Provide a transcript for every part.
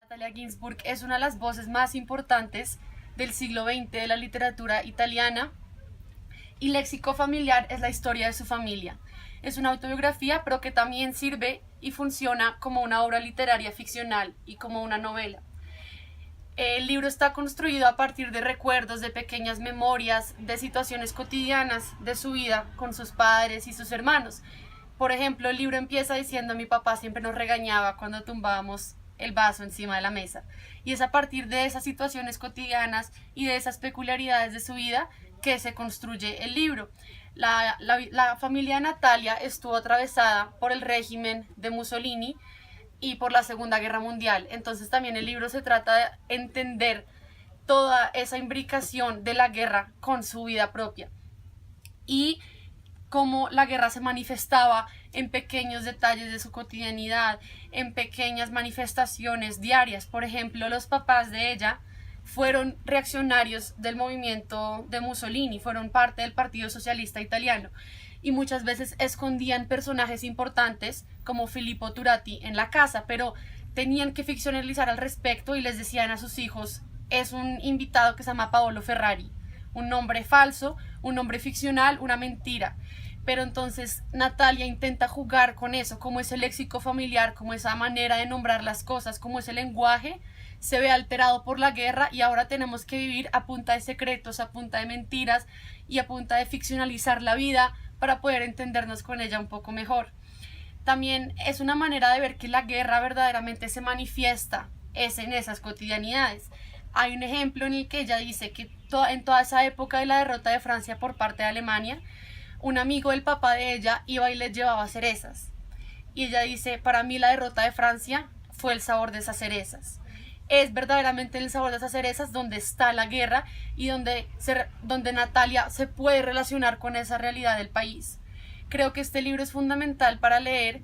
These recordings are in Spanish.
Natalia Ginzburg es una de las voces más importantes del siglo XX de la literatura italiana y Léxico familiar es la historia de su familia. Es una autobiografía, pero que también sirve y funciona como una obra literaria ficcional y como una novela. El libro está construido a partir de recuerdos, de pequeñas memorias, de situaciones cotidianas de su vida con sus padres y sus hermanos. Por ejemplo, el libro empieza diciendo: mi papá siempre nos regañaba cuando tumbábamos el vaso encima de la mesa. Y es a partir de esas situaciones cotidianas y de esas peculiaridades de su vida que se construye el libro. La familia de Natalia estuvo atravesada por el régimen de Mussolini y por la Segunda Guerra Mundial. Entonces también el libro se trata de entender toda esa imbricación de la guerra con su vida propia y cómo la guerra se manifestaba en pequeños detalles de su cotidianidad, en pequeñas manifestaciones diarias. Por ejemplo, los papás de ella fueron reaccionarios del movimiento de Mussolini, fueron parte del Partido Socialista Italiano y muchas veces escondían personajes importantes como Filippo Turati en la casa, pero tenían que ficcionalizar al respecto y les decían a sus hijos: es un invitado que se llama Paolo Ferrari, un nombre falso, un nombre ficcional, una mentira. Pero entonces Natalia intenta jugar con eso, como ese léxico familiar, como esa manera de nombrar las cosas, como ese lenguaje se ve alterado por la guerra y ahora tenemos que vivir a punta de secretos, a punta de mentiras y a punta de ficcionalizar la vida para poder entendernos con ella un poco mejor. También es una manera de ver que la guerra verdaderamente se manifiesta en esas cotidianidades. Hay un ejemplo en el que ella dice que en toda esa época de la derrota de Francia por parte de Alemania, un amigo del papá de ella iba y le llevaba cerezas. Y ella dice: para mí la derrota de Francia fue el sabor de esas cerezas. Es verdaderamente el sabor de esas cerezas donde está la guerra y donde Natalia se puede relacionar con esa realidad del país. Creo que este libro es fundamental para leer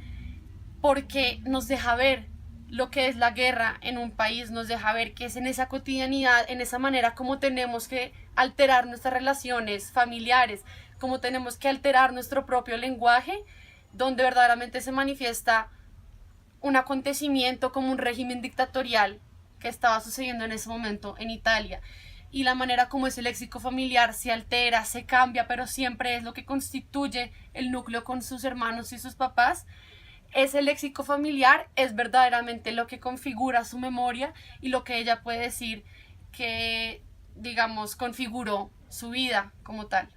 porque nos deja ver lo que es la guerra en un país, nos deja ver que es en esa cotidianidad, en esa manera como tenemos que alterar nuestras relaciones familiares, como tenemos que alterar nuestro propio lenguaje, donde verdaderamente se manifiesta un acontecimiento como un régimen dictatorial que estaba sucediendo en ese momento en Italia. Y la manera como ese léxico familiar se altera, se cambia, pero siempre es lo que constituye el núcleo con sus hermanos y sus papás. Ese léxico familiar es verdaderamente lo que configura su memoria y lo que ella puede decir que, digamos, configuró su vida como tal.